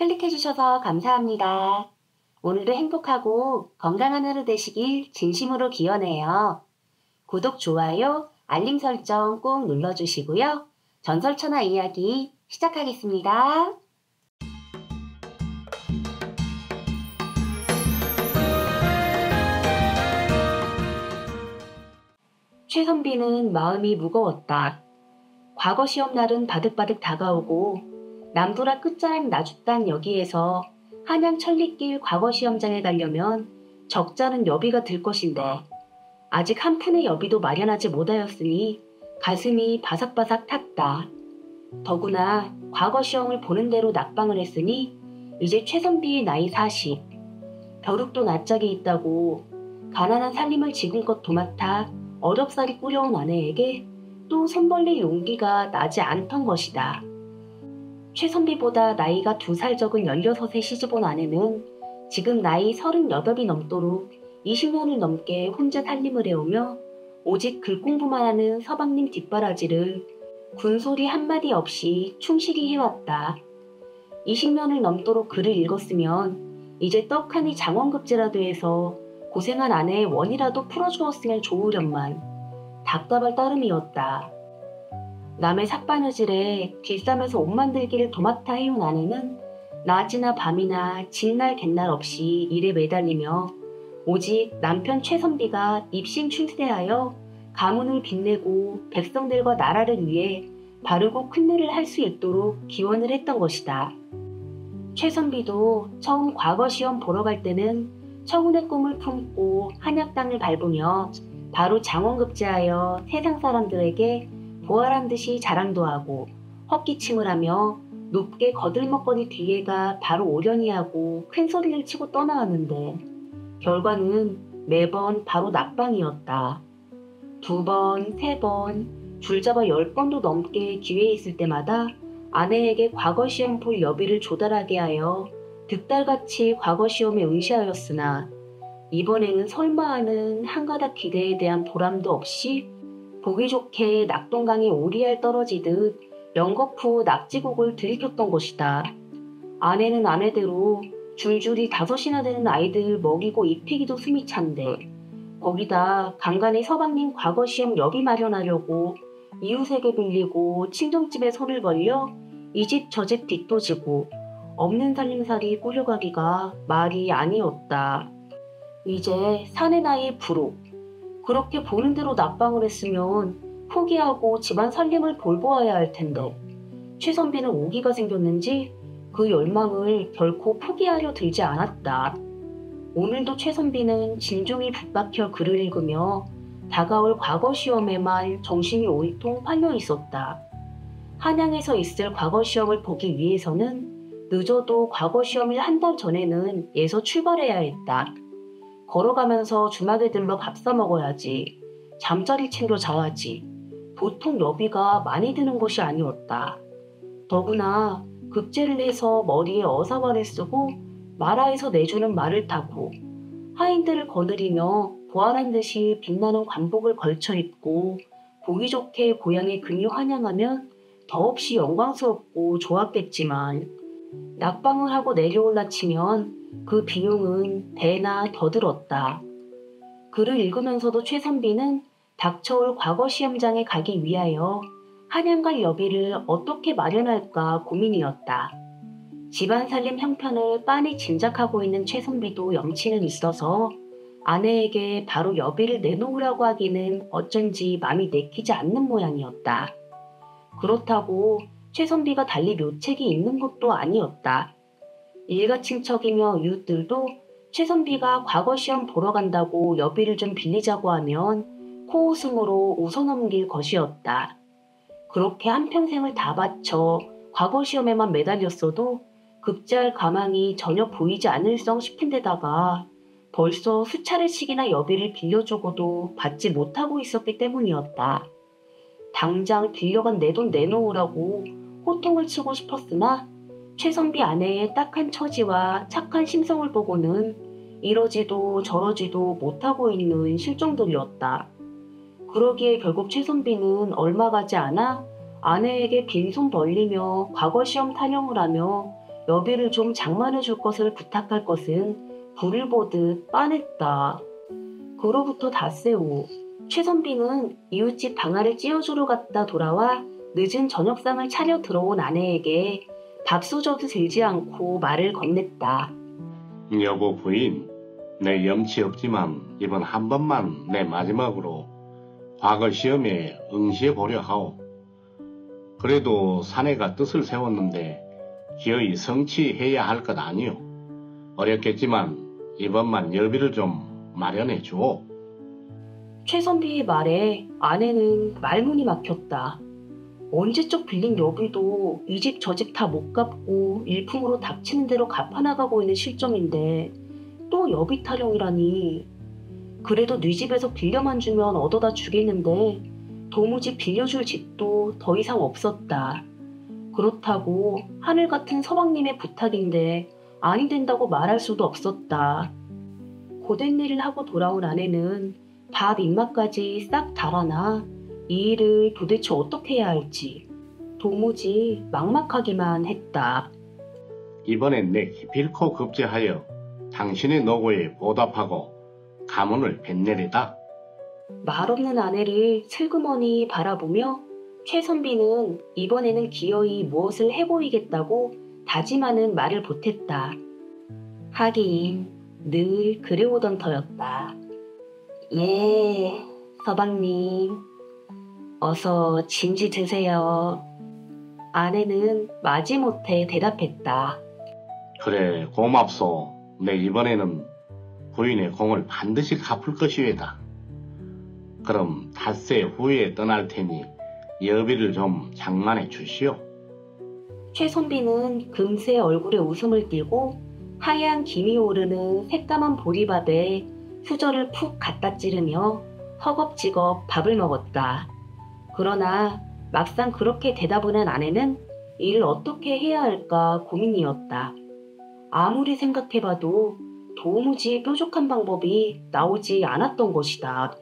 클릭해주셔서 감사합니다. 오늘도 행복하고 건강한 하루 되시길 진심으로 기원해요. 구독, 좋아요, 알림 설정 꼭 눌러주시고요. 전설천하 이야기 시작하겠습니다. 최선비는 마음이 무거웠다. 과거 시험날은 바득바득 다가오고 남도라 끝자락 나주단 여기에서 한양 천리길 과거 시험장에 가려면 적잖은 여비가 들 것인데 아직 한 푼의 여비도 마련하지 못하였으니 가슴이 바삭바삭 탔다. 더구나 과거 시험을 보는 대로 낙방을 했으니 이제 최선비의 나이 40. 벼룩도 낯짝이 있다고 가난한 살림을 지금껏 도맡아 어렵사리 꾸려온 아내에게 또 손 벌릴 용기가 나지 않던 것이다. 최선비보다 나이가 2살 적은 16에 시집온 아내는 지금 나이 38이 넘도록 20년을 넘게 혼자 살림을 해오며 오직 글 공부만 하는 서방님 뒷바라지를 군소리 한마디 없이 충실히 해왔다. 20년을 넘도록 글을 읽었으면 이제 떡하니 장원급제라도 해서 고생한 아내의 원이라도 풀어주었으면 좋으련만 답답할 따름이었다. 남의 삿바느질에 길쌈에서 옷 만들기를 도맡아 해온 아내는 낮이나 밤이나 진날 갯날 없이 일에 매달리며 오직 남편 최선비가 입신 충실하여 가문을 빛내고 백성들과 나라를 위해 바르고 큰 일을 할 수 있도록 기원을 했던 것이다. 최선비도 처음 과거 시험 보러 갈 때는 청운의 꿈을 품고 한약 땅을 밟으며 바로 장원급제하여 세상 사람들에게 보아란 듯이 자랑도 하고 헛기침을 하며 높게 거들먹거리 뒤에가 바로 오려니 하고 큰 소리를 치고 떠나왔는데 결과는 매번 바로 낙방이었다. 2번, 3번, 줄잡아 10번도 넘게 기회 있을 때마다 아내에게 과거 시험 볼 여비를 조달하게 하여 득달같이 과거 시험에 응시하였으나 이번에는 설마 하는 한가닥 기대에 대한 보람도 없이 보기 좋게 낙동강에 오리알 떨어지듯 연거푸 낙지곡을 들이켰던 것이다. 아내는 아내대로 줄줄이 5이나 되는 아이들 먹이고 입히기도 숨이 찬데 거기다 간간히 서방님 과거 시험 여비 마련하려고 이웃에게 빌리고 친정집에 손을 벌려 이 집 저 집 뒷도지고 없는 살림살이 꾸려가기가 말이 아니었다. 이제 사내 나이의 부록. 그렇게 보는 대로 낙방을 했으면 포기하고 집안 살림을 돌보아야 할 텐데 최선비는 오기가 생겼는지 그 열망을 결코 포기하려 들지 않았다. 오늘도 최선비는 진종이 붙박혀 글을 읽으며 다가올 과거 시험에만 정신이 온통 팔려 있었다. 한양에서 있을 과거 시험을 보기 위해서는 늦어도 과거 시험일 한 달 전에는 예서 출발해야 했다. 걸어가면서 주막에 들러 밥 사 먹어야지. 잠자리 챙겨 자야지. 보통 여비가 많이 드는 것이 아니었다. 더구나 급제를 해서 머리에 어사발을 쓰고 마라에서 내주는 말을 타고 하인들을 거느리며 보아란 듯이 빛나는 관복을 걸쳐 입고 보기 좋게 고향의 금이 환영하면 더없이 영광스럽고 좋았겠지만 낙방을 하고 내려올라 치면 그 비용은 배나 더 들었다. 글을 읽으면서도 최선비는 닥쳐올 과거 시험장에 가기 위하여 한양 갈 여비를 어떻게 마련할까 고민이었다. 집안 살림 형편을 빤히 짐작하고 있는 최선비도 염치는 있어서 아내에게 바로 여비를 내놓으라고 하기는 어쩐지 마음이 내키지 않는 모양이었다. 그렇다고 최선비가 달리 묘책이 있는 것도 아니었다. 일가 친척이며 이웃들도 최선비가 과거 시험 보러 간다고 여비를 좀 빌리자고 하면 코웃음으로 웃어넘길 것이었다. 그렇게 한평생을 다 바쳐 과거 시험에만 매달렸어도 급제할 가망이 전혀 보이지 않을성 싶은 데다가 벌써 수차례씩이나 여비를 빌려주고도 받지 못하고 있었기 때문이었다. 당장 빌려간 내 돈 내놓으라고 호통을 치고 싶었으나 최선비 아내의 딱한 처지와 착한 심성을 보고는 이러지도 저러지도 못하고 있는 실정들이었다. 그러기에 결국 최선비는 얼마 가지 않아 아내에게 빈손 벌리며 과거 시험 타령을 하며 여비를 좀 장만해 줄 것을 부탁할 것은 불을 보듯 빤했다. 그로부터 닷새 후 최 선비는 이웃집 방아를 찧어주러 갔다 돌아와 늦은 저녁상을 차려 들어온 아내에게 밥수저도 들지 않고 말을 건넸다. 여보 부인, 내 염치 없지만 이번 한 번만 내 마지막으로 과거 시험에 응시해 보려 하오. 그래도 사내가 뜻을 세웠는데 기어이 성취해야 할 것 아니오. 어렵겠지만 이번만 여비를 좀 마련해 주오. 최 선비의 말에 아내는 말문이 막혔다. 언제적 빌린 여비도 이 집 저 집 다 못 갚고 일품으로 닥치는 대로 갚아나가고 있는 실정인데 또 여비 타령이라니. 그래도 네 집에서 빌려만 주면 얻어다 주겠는데 도무지 빌려줄 집도 더 이상 없었다. 그렇다고 하늘 같은 서방님의 부탁인데 아니 된다고 말할 수도 없었다. 고된 일을 하고 돌아온 아내는 밥 입맛까지 싹 달아나 이 일을 도대체 어떻게 해야 할지 도무지 막막하기만 했다. 이번엔 내 기필코 급제하여 당신의 노고에 보답하고 가문을 뱉내리다. 말없는 아내를 슬그머니 바라보며 최 선비는 이번에는 기어이 무엇을 해보이겠다고 다짐하는 말을 보탰다. 하긴 늘 그래오던 터였다. 예, 서방님. 어서 진지 드세요. 아내는 마지못해 대답했다. 그래 고맙소. 내 이번에는 부인의 공을 반드시 갚을 것이외다. 그럼 닷새 후에 떠날 테니 여비를 좀 장만해 주시오. 최 선비는 금세 얼굴에 웃음을 띠고 하얀 김이 오르는 새까만 보리밥에 수저를 푹 갖다 찌르며 허겁지겁 밥을 먹었다. 그러나 막상 그렇게 대답을 한 아내는 이를 어떻게 해야 할까 고민이었다. 아무리 생각해봐도 도무지 뾰족한 방법이 나오지 않았던 것이다.